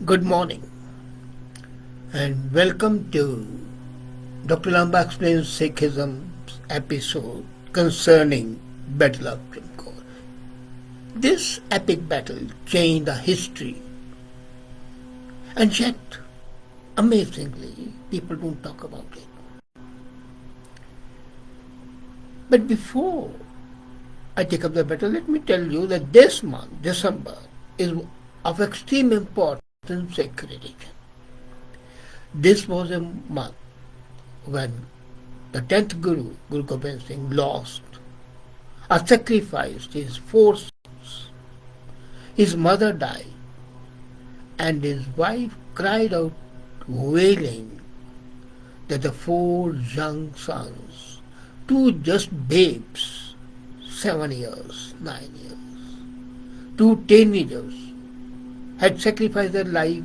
Good morning and welcome to Dr. Lamba explains Sikhism's episode concerning Battle of Chamkaur. This epic battle changed the history, and yet, amazingly, people don't talk about it. But before I take up the battle, let me tell you that this month, December, is of extreme importance in Sikh religion. This was a month when the 10th Guru, Guru Gobind Singh, lost or sacrificed his four sons. His mother died, and his wife cried out, wailing that the four young sons, two just babes, 7 years, 9 years, two teenagers, had sacrificed their life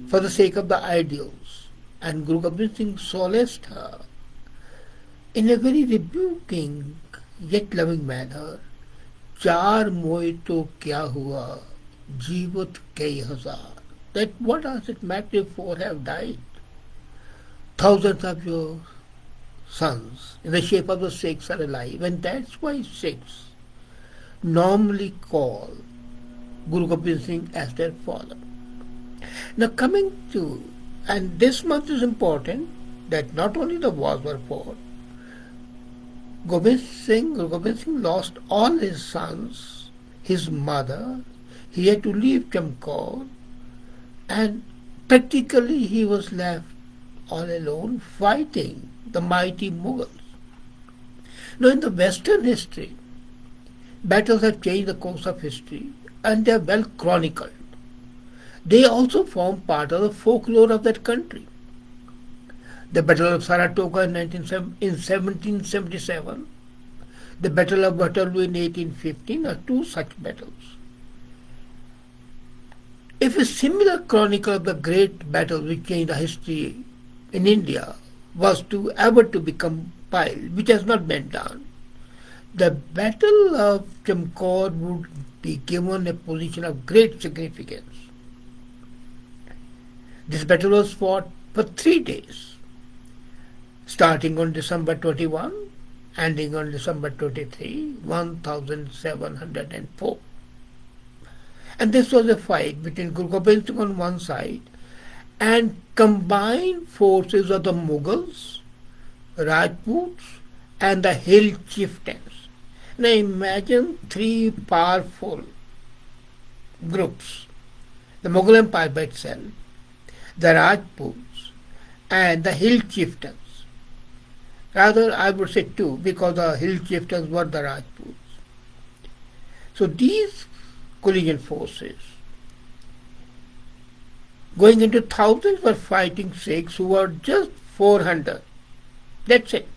for the sake of the ideals, and Guru Gobind Singh solaced her in a very rebuking yet loving manner. चार मोए तो क्या हुआ जीवत कई हजार. That what does it matter if four have died? Thousands of your sons in the shape of the Sikhs are alive, and that's why Sikhs normally call Guru Gobind Singh as their father. Now coming to, and this month is important, that not only the wars were fought, Guru Gobind Singh lost all his sons, his mother, he had to leave Chamkaur, and practically he was left all alone fighting the mighty Mughals. Now in the Western history, battles have changed the course of history and they are well chronicled. They also form part of the folklore of that country. The Battle of Saratoga in 1777, the Battle of Waterloo in 1815 are two such battles. If a similar chronicle of the great battles which changed the history in India was to ever to be compiled, which has not been done, the Battle of Chamkaur would be given a position of great significance. This battle was fought for 3 days, starting on December 21, ending on December 23, 1704. And this was a fight between Guru Gobind Singh on one side and combined forces of the Mughals, Rajputs, and the hill chieftains. Now imagine three powerful groups: the Mughal Empire by itself, the Rajputs, and the hill chieftains. Rather, I would say two, because the hill chieftains were the Rajputs. So these collision forces, going into thousands, were fighting Sikhs who were just 400. That's it.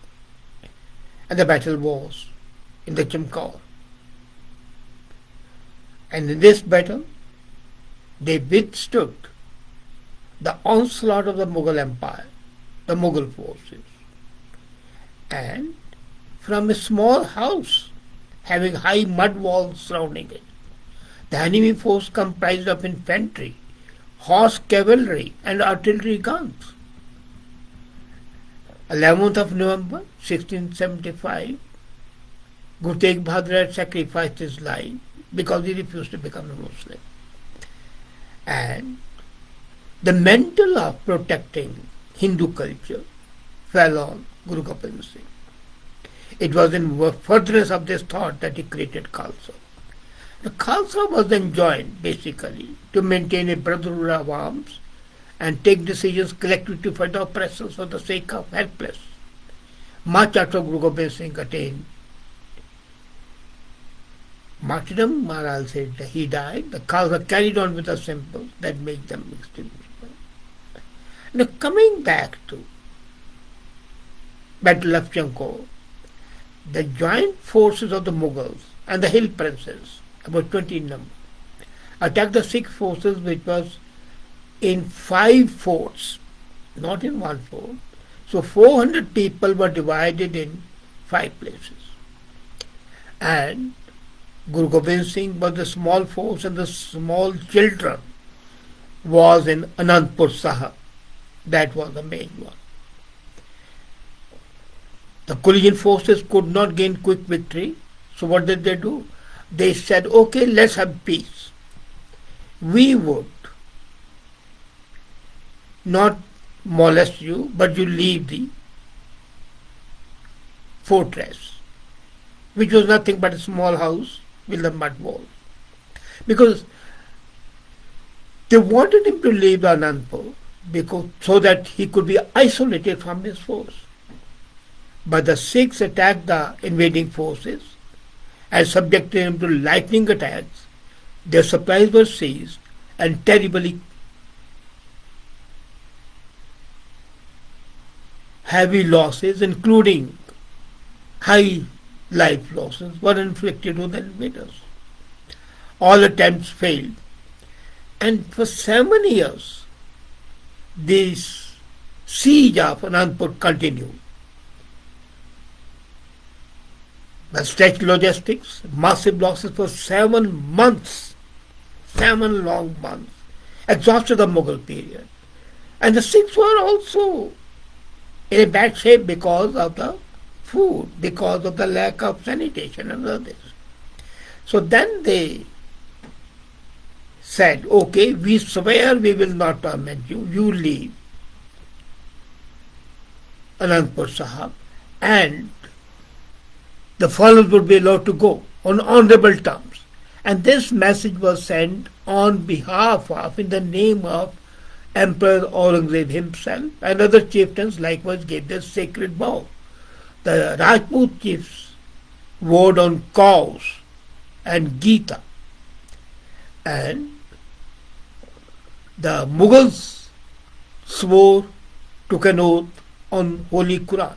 And the battle was in the Chamkaur. And in this battle, they withstood the onslaught of the Mughal Empire, the Mughal forces. And from a small house having high mud walls surrounding it, the enemy force comprised of infantry, horse cavalry, and artillery guns. 11th of November 1675, Guru Tegh Bahadur had sacrificed his life because he refused to become a Muslim. And the mantle of protecting Hindu culture fell on Guru Gobind Singh. It was in furtherance of this thought that he created Khalsa. The Khalsa was enjoined basically to maintain a brotherhood of arms and take decisions collectively to fight the oppressors for the sake of helpless. Much after Guru Gobind Singh attained martyrdom, Maharaj said that he died, the Khalsa carried on with the symbols that made them extinguishable. Now coming back to Battle of Chamkaur, the joint forces of the Mughals and the hill princes, about 20 in number, attacked the Sikh forces, which was in 5 forts, not in one fort. So 400 people were divided in 5 places. And Guru Gobind Singh was the small force and the small children was in Anandpur Sahib. That was the main one. The coalition forces could not gain quick victory. So what did they do? They said, okay, let's have peace. We would not molest you, but you leave the fortress, which was nothing but a small house with a mud wall. Because they wanted him to leave Anandpur so that he could be isolated from his force. But the Sikhs attacked the invading forces and subjected him to lightning attacks. Their supplies were seized and terribly heavy losses, including high life losses, were inflicted on the invaders. All attempts failed. And for 7 years, this siege of Anandpur continued. The stretched logistics, massive losses for 7 months, 7 long months, exhausted the Mughal period. And the Sikhs were also in a bad shape because of the food, because of the lack of sanitation and others. So then they said, okay, we swear we will not torment you, you leave Anandpur Sahib, and the followers would be allowed to go on honorable terms. And this message was sent on behalf of, in the name of Emperor Aurangzeb himself, and other chieftains likewise gave their sacred vow. The Rajput chiefs vowed on cows and Gita, and the Mughals took an oath on Holy Quran.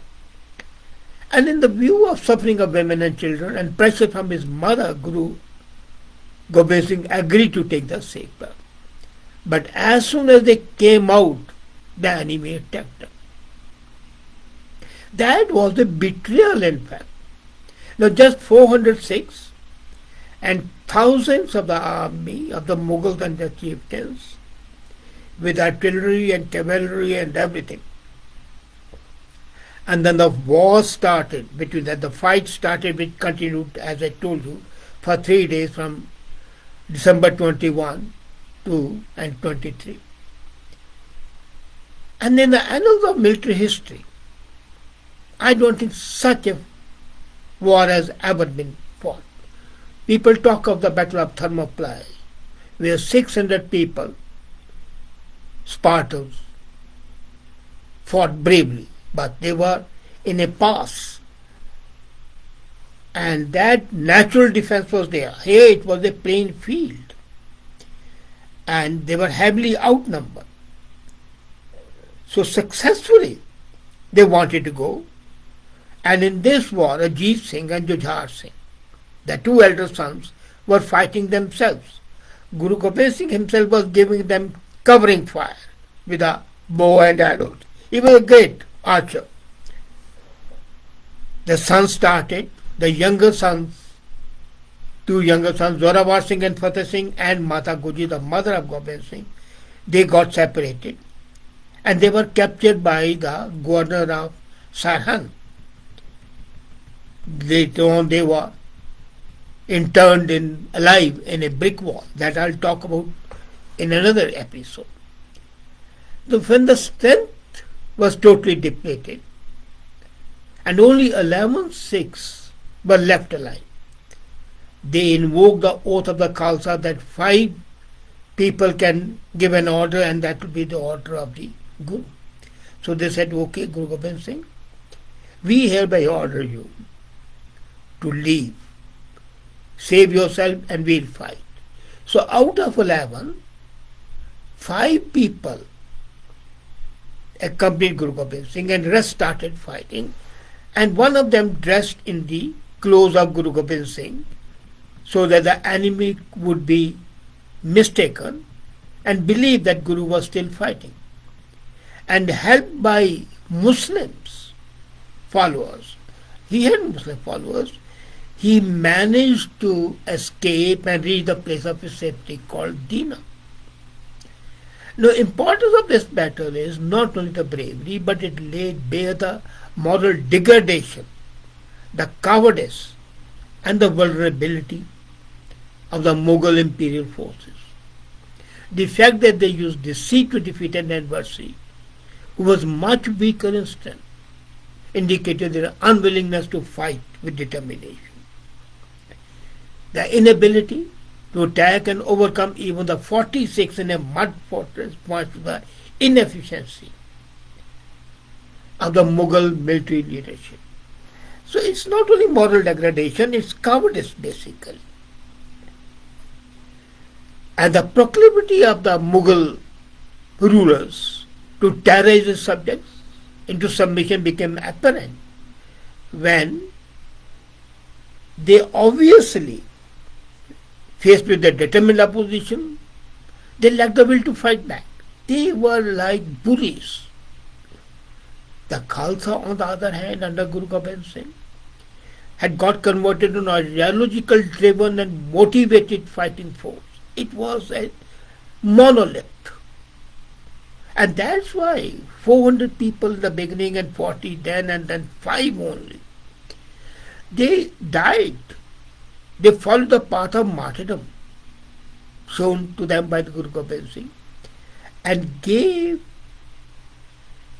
And in the view of suffering of women and children and pressure from his mother, Guru Gobind Singh agreed to take the safe path. But as soon as they came out, the enemy attacked them. That was a betrayal, in fact. Now just 406 and thousands of the army of the Mughals and the chieftains with artillery and cavalry and everything. And then the war started between them. The fight started, which continued, as I told you, for 3 days from December 21 to and 23. And in the annals of military history, I don't think such a war has ever been fought. People talk of the Battle of Thermopylae, where 600 people, Spartans, fought bravely, but they were in a pass. And that natural defense was there. Here it was a plain field. And they were heavily outnumbered. So successfully they wanted to go. And in this war, Ajit Singh and Jujhar Singh, the two elder sons, were fighting themselves. Guru Gobind Singh himself was giving them covering fire with a bow and arrows. He was a great archer. The sons started, the younger sons, two younger sons, Zorawar Singh and Fateh Singh, and Mata Guji, the mother of Gobind Singh, they got separated. And they were captured by the governor of Sarhan. Later on they were interned alive in a brick wall. That I'll talk about in another episode. When the strength was totally depleted and only 11 Sikhs were left alive, they invoked the oath of the Khalsa that 5 people can give an order, and that will be the order of the Guru. So they said, okay, Guru Gobind Singh, we hereby order you to leave, save yourself, and we'll fight. So out of 11, 5 people accompanied Guru Gobind Singh, and rest started fighting. And one of them dressed in the clothes of Guru Gobind Singh, so that the enemy would be mistaken and believe that Guru was still fighting. And helped by Muslims followers, he had Muslim followers, he managed to escape and reach the place of his safety called Dina. The importance of this battle is not only the bravery, but it laid bare the moral degradation, the cowardice, and the vulnerability of the Mughal imperial forces. The fact that they used deceit to defeat an adversary who was much weaker in strength indicated their unwillingness to fight with determination. The inability to attack and overcome even the 46 in a mud fortress points to the inefficiency of the Mughal military leadership. So it's not only moral degradation, it's cowardice basically. And the proclivity of the Mughal rulers to terrorize their subjects into submission became apparent when they obviously, faced with the determined opposition, they lacked the will to fight back. They were like bullies. The Khalsa, on the other hand, under Guru Gobind Singh, had got converted into an ideological driven and motivated fighting force. It was a monolith. And that's why 400 people in the beginning and 40 then and then 5 only. They died. They followed the path of martyrdom shown to them by the Guru Gobind Singh and gave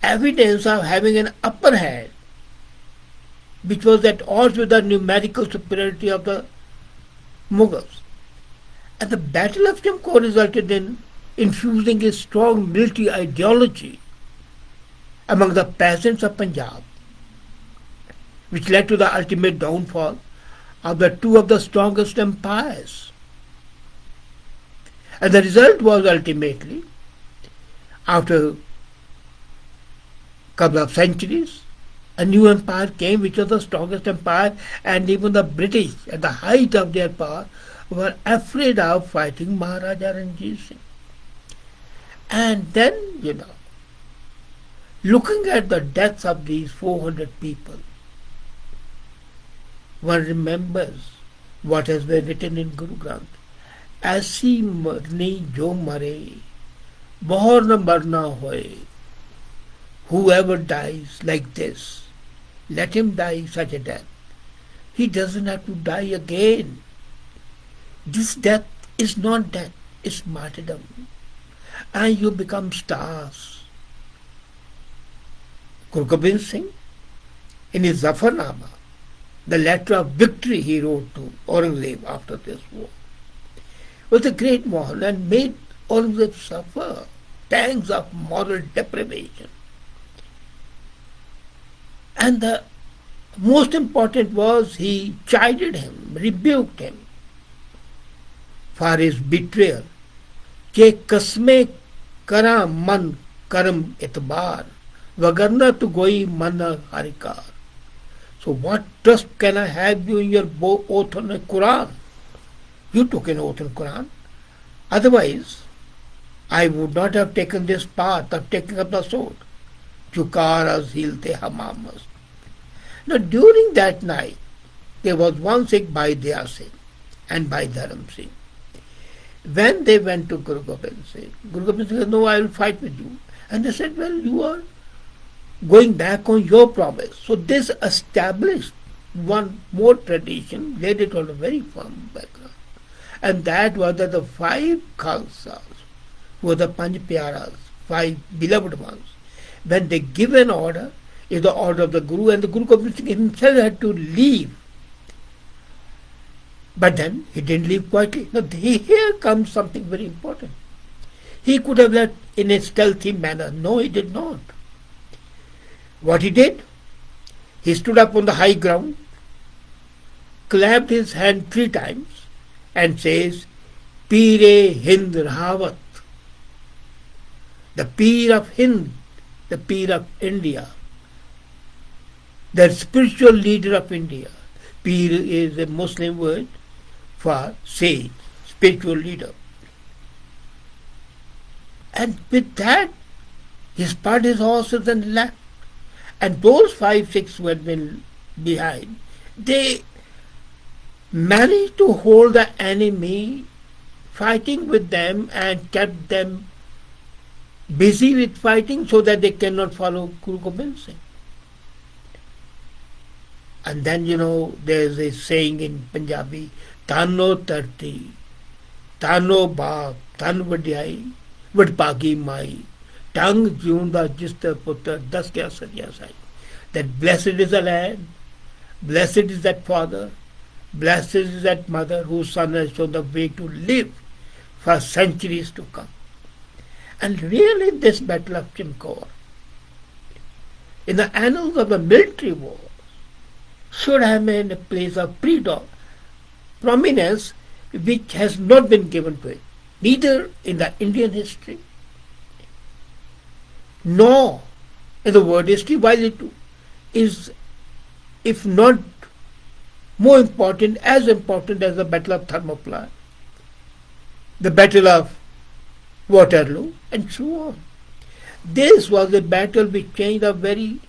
evidence of having an upper hand, which was at odds with the numerical superiority of the Mughals. And the Battle of Chamkaur resulted in infusing a strong military ideology among the peasants of Punjab, which led to the ultimate downfall of the two of the strongest empires. And the result was ultimately, after a couple of centuries, a new empire came which was the strongest empire, and even the British at the height of their power were afraid of fighting Maharaja Ranjit Singh. And then, looking at the deaths of these 400 people, one remembers what has been written in Guru Granth. Aisi marni jo mare, bahor na marna hoye. Whoever dies like this, let him die such a death. He doesn't have to die again. This death is not death, it's martyrdom. And you become stars. Guru Gobind Singh, in his Zafarnama, the letter of victory he wrote to Aurangzeb after this war, was a great Mohan and made Aurangzeb suffer pangs of moral deprivation. And the most important was he chided him, rebuked him for his betrayal. Ke kasme kara man karam itbar, vagarna tu goi mana harikar. So what trust can I have you in your oath on the Quran? You took an oath in the Quran. Otherwise, I would not have taken this path of taking up the sword. Chukar azilte hamamas. Now during that night, there was one Sikh by Daya Singh and by Dharam Singh. When they went to Guru Gobind Singh said, no, I will fight with you. And they said, well, you are going back on your promise. So this established one more tradition, laid it on a very firm background. And that was that the 5 Khalsas, who were the Panj Pyaras, 5 beloved ones, when they give an order, is the order of the Guru, and the Guru Gobind Singh himself had to leave. But then he didn't leave quietly. Now here comes something very important. He could have left in a stealthy manner. No, he did not. What he did? He stood up on the high ground, clapped his hand 3 times, and says, Pire Hind Rahat, the Peer of Hind, the Peer of India, the spiritual leader of India. Peer is a Muslim word for sage, spiritual leader. And with that, he spurred his horses and left. And those 5, 6 who had been behind, they managed to hold the enemy, fighting with them, and kept them busy with fighting so that they cannot follow Guru Gobind Singh. And then, there's a saying in Punjabi, Tano Tarti, Tano Baap, Tan Vadiyai, Vadpagi Mai, Tang Junda Jista Putter, Das Kya Satya Sai. That blessed is the land, blessed is that father, blessed is that mother whose son has shown the way to live for centuries to come. And really this Battle of Chamkaur, in the annals of the military war, should have been a place of prominence which has not been given to it, neither in the Indian history nor in the world history, while it is, if not more important, as important as the Battle of Thermopylae, the Battle of Waterloo, and so on. This was a battle which changed the very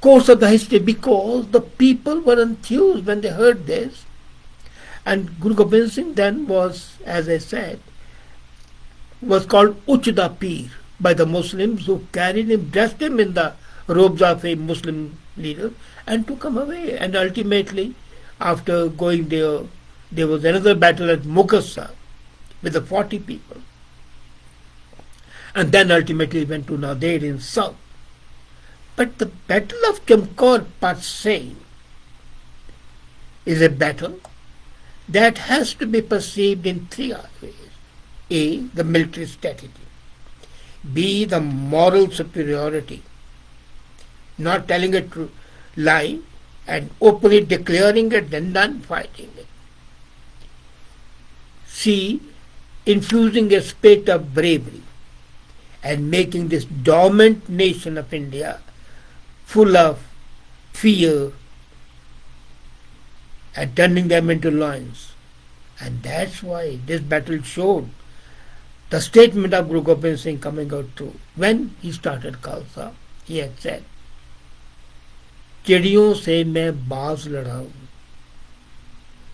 course of the history, because the people were enthused when they heard this. And Guru Gobind Singh then was, as I said, was called Uchda Peer by the Muslims, who carried him, dressed him in the robes of a Muslim leader, and took him away. And ultimately, after going there, there was another battle at Mukasa with the 40 people. And then ultimately went to Nader in south. But the Battle of Chamkaur per se is a battle that has to be perceived in three ways. A, the military strategy. B, the moral superiority, not telling a true lie and openly declaring it and not fighting it. C, infusing a spirit of bravery and making this dormant nation of India full of fear and turning them into lions. And that's why this battle showed the statement of Guru Gobind Singh coming out true. When he started Khalsa, he had said, चिड़ियों से मैं बाज लड़ाऊं,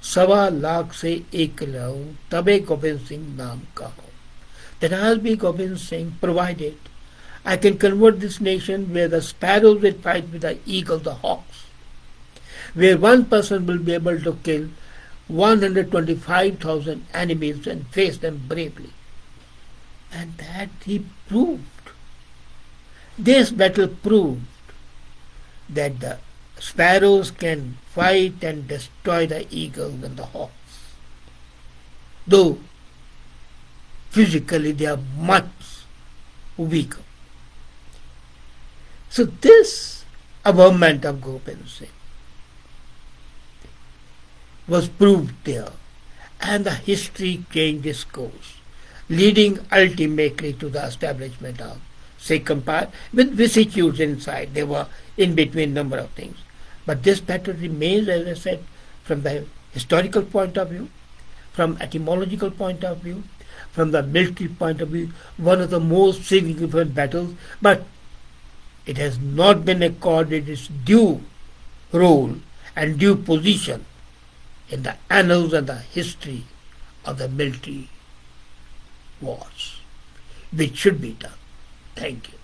1.25 से एक लड़ाऊं, तबे गोबिंद सिंह नाम का हूं. That I'll be Gobind Singh, provided I can convert this nation where the sparrows will fight with the eagle, the hawks, where one person will be able to kill 125,000 enemies and face them bravely. And that he proved. This battle proved that the sparrows can fight and destroy the eagles and the hawks, though physically they are much weaker. So this abhorrement of Gobind Singh was proved there, and the history changed its course, leading ultimately to the establishment of Sikh Empire with vicissitudes inside. There were in between number of things. But this battle remains, as I said, from the historical point of view, from etymological point of view, from the military point of view, one of the most significant battles, but it has not been accorded its due role and due position in the annals and the history of the military wars, which should be done. Thank you.